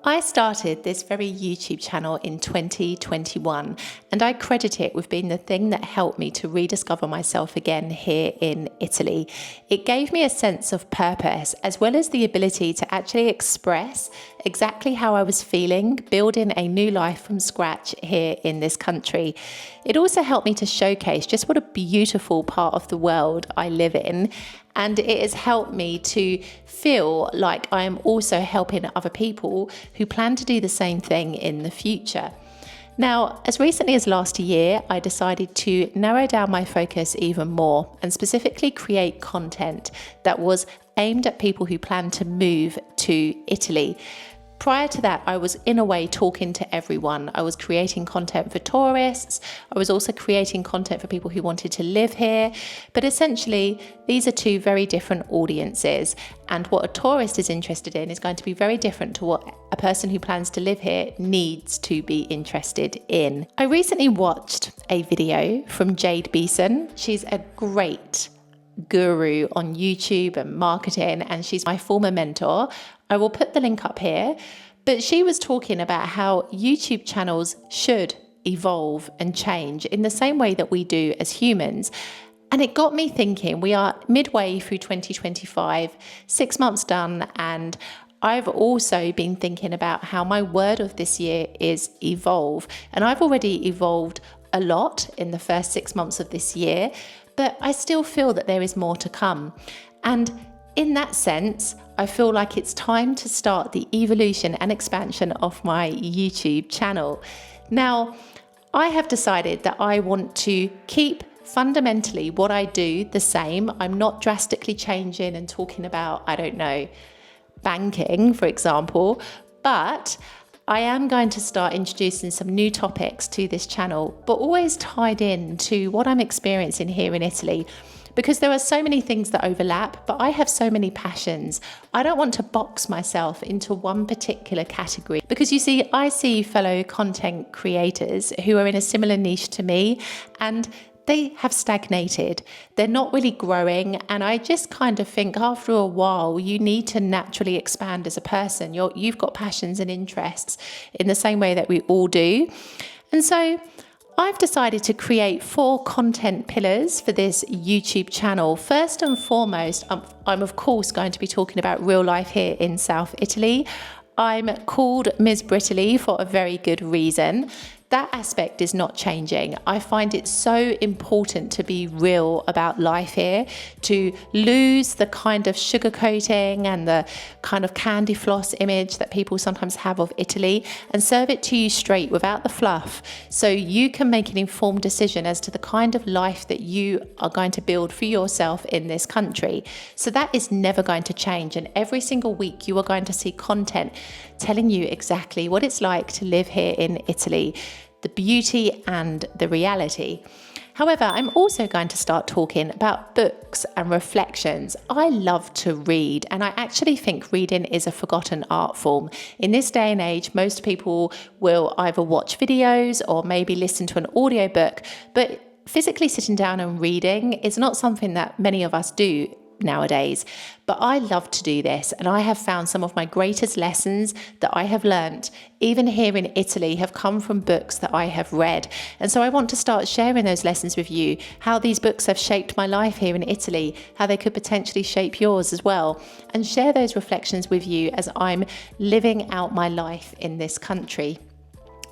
I started this very YouTube channel in 2021, and I credit it with being the thing that helped me to rediscover myself again here in Italy. It gave me a sense of purpose, as well as the ability to actually express exactly how I was feeling, building a new life from scratch here in this country. It also helped me to showcase just what a beautiful part of the world I live in. And it has helped me to feel like I am also helping other people who plan to do the same thing in the future. Now, as recently as last year, I decided to narrow down my focus even more and specifically create content that was aimed at people who plan to move to Italy. Prior to that, I was in a way talking to everyone. I was creating content for tourists. I was also creating content for people who wanted to live here. But essentially, these are two very different audiences. And what a tourist is interested in is going to be very different to what a person who plans to live here needs to be interested in. I recently watched a video from Jade Beeson. She's a great guru on YouTube and marketing, and she's my former mentor. I will put the link up here, but she was talking about how YouTube channels should evolve and change in the same way that we do as humans. And it got me thinking, we are midway through 2025, 6 months done, and I've also been thinking about how my word of this year is evolve. And I've already evolved a lot in the first 6 months of this year, but I still feel that there is more to come. And in that sense, I feel like it's time to start the evolution and expansion of my YouTube channel. Now, I have decided that I want to keep fundamentally what I do the same. I'm not drastically changing and talking about, I don't know, banking, for example, but I am going to start introducing some new topics to this channel, but always tied in to what I'm experiencing here in Italy. Because there are so many things that overlap, but I have so many passions. I don't want to box myself into one particular category. Because you see, I see fellow content creators who are in a similar niche to me, and they have stagnated. They're not really growing. And I just kind of think after a while, you need to naturally expand as a person. You've got passions and interests in the same way that we all do. And so I've decided to create 4 content pillars for this YouTube channel. First and foremost, I'm of course going to be talking about real life here in South Italy. I'm called Ms. Britaly for a very good reason. That aspect is not changing. I find it so important to be real about life here, to lose the kind of sugarcoating and the kind of candy floss image that people sometimes have of Italy, and serve it to you straight without the fluff, so you can make an informed decision as to the kind of life that you are going to build for yourself in this country. So that is never going to change, and every single week you are going to see content telling you exactly what it's like to live here in Italy, the beauty and the reality. However, I'm also going to start talking about books and reflections. I love to read, and I actually think reading is a forgotten art form. In this day and age, most people will either watch videos or maybe listen to an audiobook, but physically sitting down and reading is not something that many of us do nowadays. But I love to do this, and I have found some of my greatest lessons that I have learnt, even here in Italy, have come from books that I have read. And so I want to start sharing those lessons with you, how these books have shaped my life here in Italy, how they could potentially shape yours as well, and share those reflections with you as I'm living out my life in this country.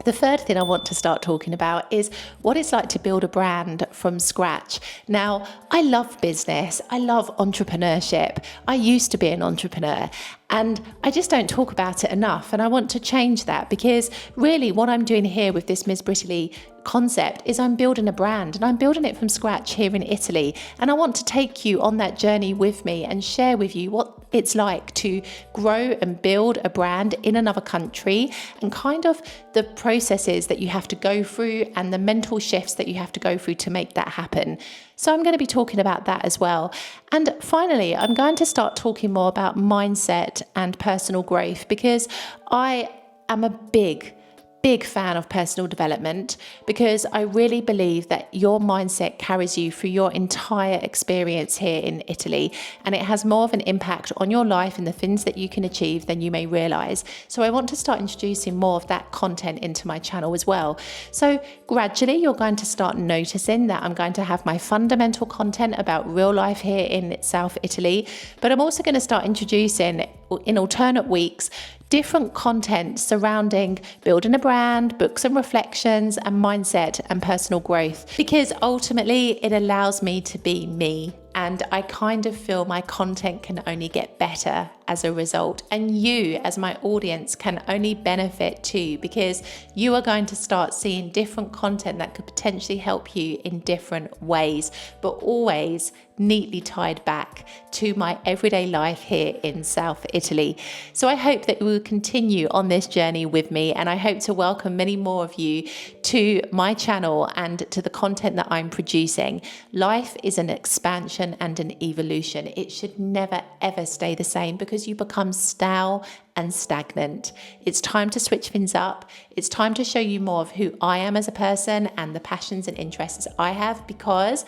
The third thing I want to start talking about is what it's like to build a brand from scratch. Now, I love business. I love entrepreneurship. I used to be an entrepreneur, and I just don't talk about it enough. And I want to change that, because really what I'm doing here with this Ms. Britaly concept is I'm building a brand, and I'm building it from scratch here in Italy. And I want to take you on that journey with me and share with you what it's like to grow and build a brand in another country, and kind of the processes that you have to go through and the mental shifts that you have to go through to make that happen. So I'm going to be talking about that as well. And finally, I'm going to start talking more about mindset and personal growth, because I am a big big fan of personal development because I really believe that your mindset carries you through your entire experience here in Italy, and it has more of an impact on your life and the things that you can achieve than you may realize. So I want to start introducing more of that content into my channel as well. So gradually you're going to start noticing that I'm going to have my fundamental content about real life here in South Italy, but I'm also going to start introducing in alternate weeks different content surrounding building a brand, books and reflections, and mindset and personal growth, because ultimately it allows me to be me. And I kind of feel my content can only get better as a result. And you, as my audience, can only benefit too, because you are going to start seeing different content that could potentially help you in different ways, but always neatly tied back to my everyday life here in South Italy. So I hope that you will continue on this journey with me, and I hope to welcome many more of you to my channel and to the content that I'm producing. Life is an expansion and an evolution. It should never ever stay the same because you become stale and stagnant. It's time to switch things up. It's time to show you more of who I am as a person and the passions and interests I have, because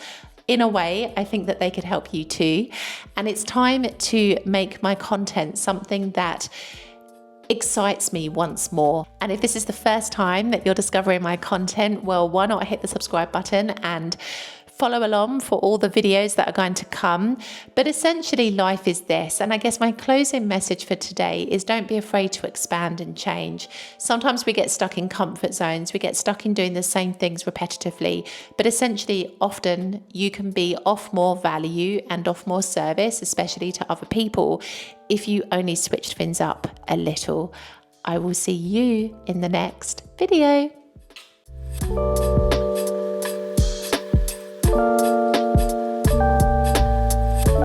in a way, I think that they could help you too. And it's time to make my content something that excites me once more. And if this is the first time that you're discovering my content, well, why not hit the subscribe button and follow along for all the videos that are going to come. But essentially life is this, and I guess my closing message for today is don't be afraid to expand and change. Sometimes we get stuck in comfort zones, we get stuck in doing the same things repetitively, but essentially often you can be of more value and of more service, especially to other people, if you only switched things up a little. I will see you in the next video.